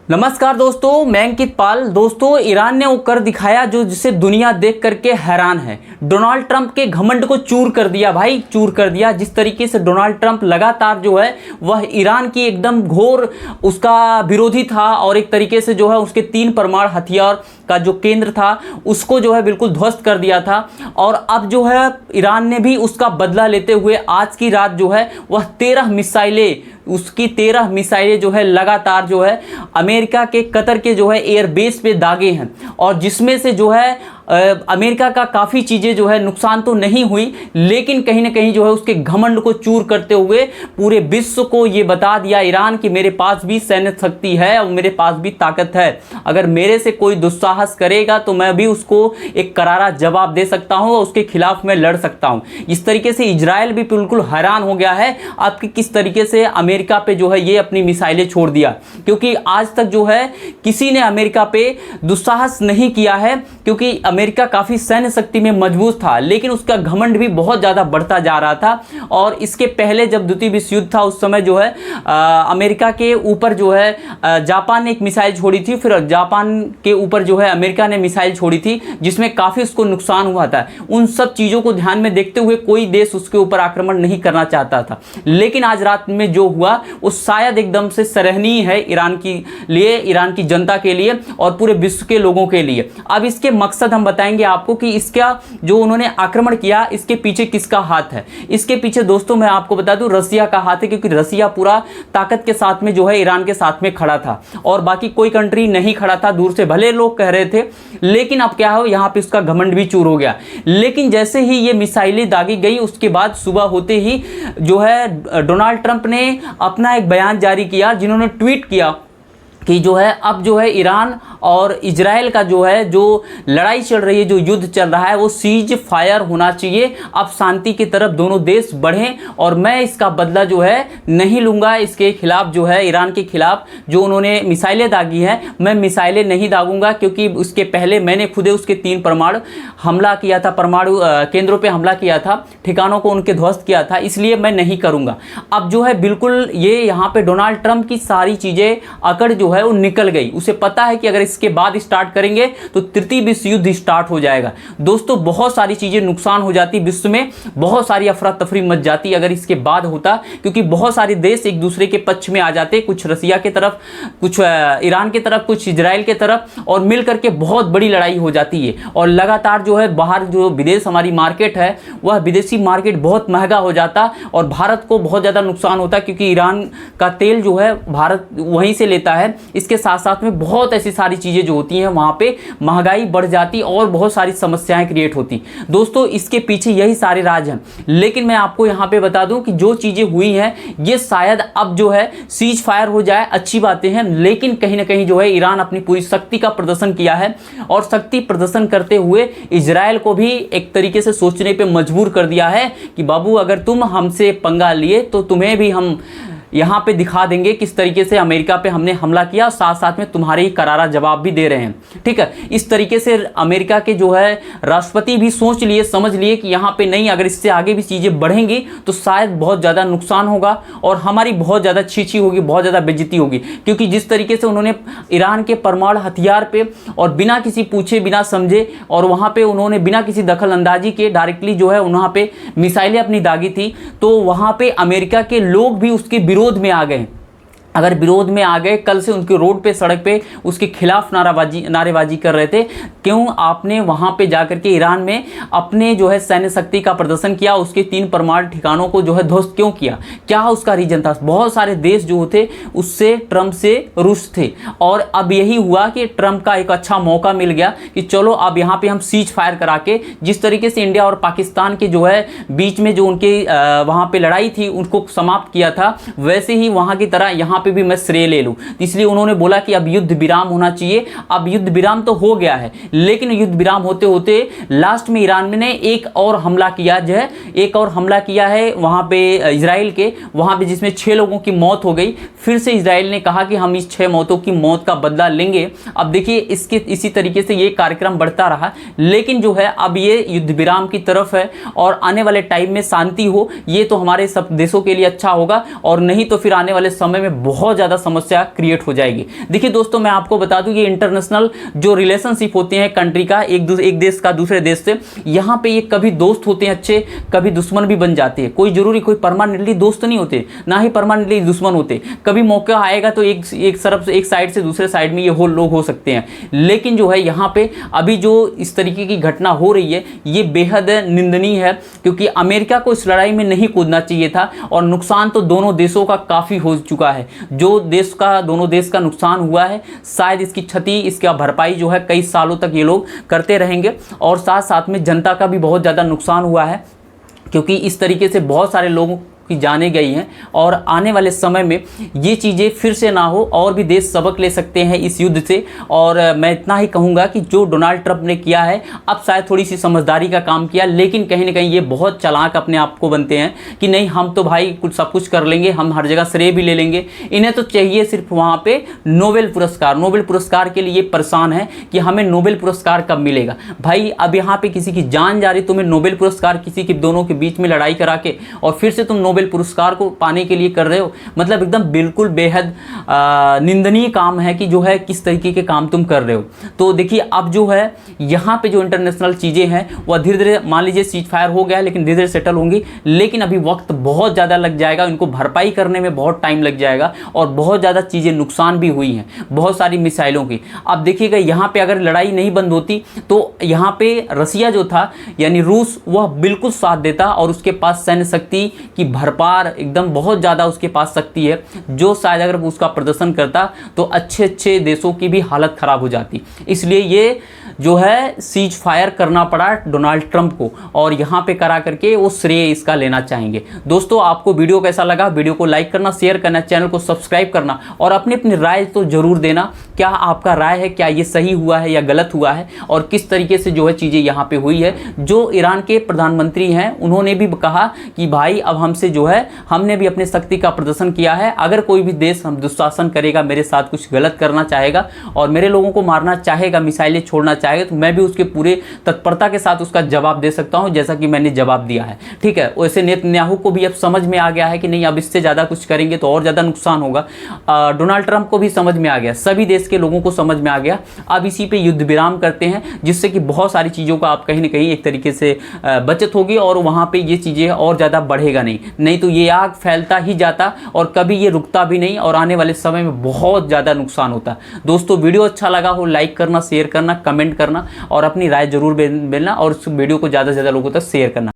नमस्कार दोस्तों, मैं अंकित पाल। दोस्तों, ईरान ने वो कर दिखाया जो जिसे दुनिया देख करके हैरान है। डोनाल्ड ट्रंप के घमंड को चूर कर दिया भाई, चूर कर दिया। जिस तरीके से डोनाल्ड ट्रंप लगातार जो है वह ईरान की एकदम घोर उसका विरोधी था और एक तरीके से जो है उसके 3 परमाणु हथियार का जो केंद्र था उसको जो है बिल्कुल ध्वस्त कर दिया था। और अब जो है ईरान ने भी उसका बदला लेते हुए आज की रात जो है वह 13 मिसाइलें, उसकी 13 मिसाइलें जो है लगातार जो है अमेरिका के कतर के जो है एयरबेस पे दागे हैं। और जिसमें से जो है अमेरिका का काफ़ी चीज़ें जो है नुकसान तो नहीं हुई, लेकिन कहीं ना कहीं जो है उसके घमंड को चूर करते हुए पूरे विश्व को ये बता दिया ईरान कि मेरे पास भी सैन्य शक्ति है और मेरे पास भी ताकत है। अगर मेरे से कोई दुस्साहस करेगा तो मैं भी उसको एक करारा जवाब दे सकता हूँ और उसके खिलाफ मैं लड़ सकता हूँ। इस तरीके से इजराइल भी बिल्कुल हैरान हो गया है अब कि किस तरीके से अमेरिका पे जो है ये अपनी मिसाइलें छोड़ दिया, क्योंकि आज तक जो है किसी ने अमेरिका पे दुस्साहस नहीं किया है, क्योंकि अमेरिका काफ़ी सैन्य शक्ति में मजबूत था, लेकिन उसका घमंड भी बहुत ज़्यादा बढ़ता जा रहा था। और इसके पहले जब द्वितीय विश्व युद्ध था उस समय जो है अमेरिका के ऊपर जो है जापान ने एक मिसाइल छोड़ी थी, फिर जापान के ऊपर जो है अमेरिका ने मिसाइल छोड़ी थी जिसमें काफ़ी उसको नुकसान हुआ था। उन सब चीज़ों को ध्यान में देखते हुए कोई देश उसके ऊपर आक्रमण नहीं करना चाहता था, लेकिन आज रात में जो हुआ वो शायद एकदम से सराहनीय है ईरान के लिए, ईरान की जनता के लिए और पूरे विश्व के लोगों के लिए। अब इसके मकसद हम बताएंगे आपको कि इसका जो उन्होंने आक्रमण किया इसके पीछे किसका हाथ है। इसके पीछे दोस्तों मैं आपको बता दूं रसिया का हाथ है, क्योंकि रसिया पूरा ताकत के साथ में जो है ईरान के साथ में खड़ा था और बाकी कोई कंट्री नहीं खड़ा था। दूर से भले लोग कह रहे थे, लेकिन अब क्या हो यहाँ पे उसका घमंड भी चूर हो गया। लेकिन जैसे ही ये मिसाइलें दागी गई उसके बाद सुबह होते ही जो है डोनाल्ड ट्रंप ने अपना एक बयान जारी किया, जिन्होंने ट्वीट किया कि जो है अब जो है ईरान और इजराइल का जो है जो लड़ाई चल रही है, जो युद्ध चल रहा है वो सीज फायर होना चाहिए। अब शांति की तरफ दोनों देश बढ़ें और मैं इसका बदला जो है नहीं लूँगा। इसके खिलाफ जो है ईरान के खिलाफ जो उन्होंने मिसाइलें दागी हैं, मैं मिसाइलें नहीं दागूंगा, क्योंकि उसके पहले मैंने खुद उसके 3 परमाणु हमला किया था, परमाणु केंद्रों पर हमला किया था, ठिकानों को उनके ध्वस्त किया था, इसलिए मैं नहीं करूँगा। अब जो है बिल्कुल ये यहाँ पर डोनाल्ड ट्रंप की सारी चीज़ें अकड़ जो है वो निकल गई। उसे पता है कि अगर इसके बाद स्टार्ट करेंगे तो तृतीय विश्व युद्ध स्टार्ट हो जाएगा। दोस्तों, बहुत सारी चीजें नुकसान हो जाती विश्व में, बहुत सारी अफरा तफरी मच जाती अगर इसके बाद होता, क्योंकि बहुत सारे देश एक दूसरे के पक्ष में आ जाते, कुछ रसिया की तरफ, कुछ ईरान की तरफ, कुछ इजराइल की तरफ, और मिल करके बहुत बड़ी लड़ाई हो जाती है। और लगातार जो है बाहर जो विदेश हमारी मार्केट है वह विदेशी मार्केट बहुत महंगा हो जाता और भारत को बहुत ज़्यादा नुकसान होता, क्योंकि ईरान का तेल जो है भारत वहीं से लेता है। इसके साथ साथ में बहुत ऐसी सारी चीज़ें जो होती हैं वहाँ पे महंगाई बढ़ जाती और बहुत सारी समस्याएं क्रिएट होती। दोस्तों, इसके पीछे यही सारे राज हैं। लेकिन मैं आपको यहाँ पे बता दूं कि जो चीज़ें हुई हैं ये शायद अब जो है सीज फायर हो जाए, अच्छी बातें हैं, लेकिन कहीं ना कहीं जो है ईरान अपनी पूरी शक्ति का प्रदर्शन किया है और शक्ति प्रदर्शन करते हुए इजराइल को भी एक तरीके से सोचने पर मजबूर कर दिया है कि बाबू अगर तुम हमसे पंगा लिए तो तुम्हें भी हम यहाँ पे दिखा देंगे किस तरीके से अमेरिका पे हमने हमला किया, साथ साथ में तुम्हारे ही करारा जवाब भी दे रहे हैं। ठीक है, इस तरीके से अमेरिका के जो है राष्ट्रपति भी सोच लिए, समझ लिए कि यहाँ पे नहीं, अगर इससे आगे भी चीज़ें बढ़ेंगी तो शायद बहुत ज़्यादा नुकसान होगा और हमारी बहुत ज़्यादा छीछी होगी, बहुत ज़्यादा बेइज्जती होगी। क्योंकि जिस तरीके से उन्होंने ईरान के परमाणु हथियार पे और बिना किसी पूछे बिना समझे और वहाँ पर उन्होंने बिना किसी दखल अंदाजी के डायरेक्टली जो है वहाँ पर मिसाइलें अपनी दागी थी, तो वहाँ पर अमेरिका के लोग भी उसके विरोध में आ गए। अगर विरोध में आ गए, कल से उनके रोड पे, सड़क पे उसके खिलाफ नारेबाजी कर रहे थे, क्यों आपने वहाँ पे जाकर के ईरान में अपने जो है सैन्य शक्ति का प्रदर्शन किया, उसके 3 परमाणु ठिकानों को जो है ध्वस्त क्यों किया, क्या उसका रीजन था। बहुत सारे देश जो थे उससे ट्रंप से रुष्ट थे और अब यही हुआ कि ट्रंप का एक अच्छा मौका मिल गया कि चलो अब यहाँ पे हम सीज फायर करा के, जिस तरीके से इंडिया और पाकिस्तान के जो है बीच में जो उनके वहाँ पे लड़ाई थी उनको समाप्त किया था, वैसे ही वहाँ की तरह यहाँ पे भी मैं श्रेय ले लूं। इसलिए उन्होंने बोला कि अब युद्ध विराम होना चाहिए। अब युद्ध विराम तो हो गया है, लेकिन युद्ध विराम होते होते लास्ट में ईरान ने एक और हमला किया, जो है एक और हमला किया है वहां पे इजराइल के, वहां पे जिसमें 6 लोगों की मौत हो गई। फिर से इजराइल ने कहा कि हम इस 6 मौतों की मौत का बदला लेंगे। अब देखिए इसके इसी तरीके से ये कार्यक्रम बढ़ता रहा, लेकिन जो है अब ये युद्ध विराम की तरफ है और आने वाले टाइम में शांति हो, ये तो हमारे सब देशों के लिए अच्छा होगा, और नहीं तो फिर आने वाले समय में बहुत ज़्यादा समस्या क्रिएट हो जाएगी। देखिए दोस्तों, मैं आपको बता दूं, ये इंटरनेशनल जो रिलेशनशिप होते हैं कंट्री का, एक देश का दूसरे देश से, यहाँ पे ये कभी दोस्त होते हैं अच्छे, कभी दुश्मन भी बन जाते हैं। कोई परमानेंटली दोस्त नहीं होते, ना ही परमानेंटली दुश्मन होते। कभी मौका आएगा तो एक साइड से दूसरे साइड में ये लोग हो सकते हैं। लेकिन जो है यहाँ पे अभी जो इस तरीके की घटना हो रही है, ये बेहद निंदनीय है, क्योंकि अमेरिका को इस लड़ाई में नहीं कूदना चाहिए था और नुकसान तो दोनों देशों का काफ़ी हो चुका है। जो दोनों देश का नुकसान हुआ है, शायद इसकी क्षति, इसका भरपाई जो है कई सालों तक ये लोग करते रहेंगे। और साथ साथ में जनता का भी बहुत ज़्यादा नुकसान हुआ है, क्योंकि इस तरीके से बहुत सारे लोगों की जाने गई हैं। और आने वाले समय में ये चीज़ें फिर से ना हो, और भी देश सबक ले सकते हैं इस युद्ध से। और मैं इतना ही कहूँगा कि जो डोनाल्ड ट्रंप ने किया है, अब शायद थोड़ी सी समझदारी का काम किया, लेकिन कहीं ना कहीं ये बहुत चालाक अपने आप को बनते हैं कि नहीं, हम तो भाई सब कुछ कर लेंगे, हम हर जगह श्रेय भी ले लेंगे। इन्हें तो चाहिए सिर्फ वहाँ पे नोबेल पुरस्कार के लिए परेशान है कि हमें नोबेल पुरस्कार कब मिलेगा। भाई अब यहाँ पे किसी की जान जा रही, तुम्हें नोबेल पुरस्कार किसी के दोनों के बीच में लड़ाई करा के और फिर से तुम नोबेल पुरस्कार को पाने के लिए कर रहे हो। मतलब एकदम बिल्कुल बेहद निंदनीय काम है कि जो है किस तरीके के काम तुम कर रहे हो। तो देखिए, अब जो है यहाँ पे जो इंटरनेशनल चीज़ें हैं वह धीरे धीरे, मान लीजिए सीज फायर हो गया है, लेकिन धीरे धीरे सेटल होंगी, लेकिन अभी वक्त बहुत ज़्यादा लग जाएगा, इनको भरपाई करने में बहुत टाइम लग जाएगा। और बहुत ज़्यादा चीज़ें नुकसान भी हुई हैं, बहुत सारी मिसाइलों की। अब देखिएगा, यहाँ पे अगर लड़ाई नहीं बंद होती तो यहाँ पे रसिया जो था, यानी रूस, वह बिल्कुल साथ देता और उसके पास सैन्य शक्ति की भरपार एकदम बहुत ज़्यादा उसके पास शक्ति है, जो शायद अगर उसका प्रदर्शन करता तो अच्छे अच्छे देशों की भी हालत ख़राब हो जाती। इसलिए ये जो है सीज फायर करना पड़ा डोनाल्ड ट्रंप को, और यहाँ पे करा करके वो श्रेय इसका लेना चाहेंगे। दोस्तों, आपको वीडियो कैसा लगा? वीडियो को लाइक करना, शेयर करना, चैनल को सब्सक्राइब करना और अपनी अपनी राय तो ज़रूर देना। क्या आपका राय है, क्या ये सही हुआ है या गलत हुआ है, और किस तरीके से जो है चीज़ें यहाँ पे हुई है। जो ईरान के प्रधानमंत्री हैं, उन्होंने भी कहा कि भाई अब हमसे जो है, हमने भी अपने शक्ति का प्रदर्शन किया है। अगर कोई भी देश हम दुशासन करेगा, मेरे साथ कुछ गलत करना चाहेगा और मेरे लोगों को मारना चाहेगा, मिसाइलें छोड़ना चाहेगा, तो मैं भी उसके पूरे तत्परता के साथ उसका जवाब दे सकता हूं, जैसा कि मैंने जवाब दिया है। ठीक है, वैसे नेतन्याहू को भी अब समझ में आ गया है कि नहीं, अब इससे ज़्यादा कुछ करेंगे तो और ज़्यादा नुकसान होगा। डोनाल्ड ट्रंप को भी समझ में आ गया, सभी देश के लोगों को समझ में आ गया। अब इसी पे युद्ध विराम करते हैं, जिससे कि बहुत सारी चीज़ों का आप कहीं ना कहीं एक तरीके से बचत होगी और वहाँ पे ये चीज़ें और ज़्यादा बढ़ेगा नहीं तो ये आग फैलता ही जाता और कभी ये रुकता भी नहीं, और आने वाले समय में बहुत ज़्यादा नुकसान होता। दोस्तों, वीडियो अच्छा लगा हो लाइक करना, शेयर करना, कमेंट करना और अपनी राय जरूर देना, और इस वीडियो को ज़्यादा से ज़्यादा लोगों तक शेयर करना।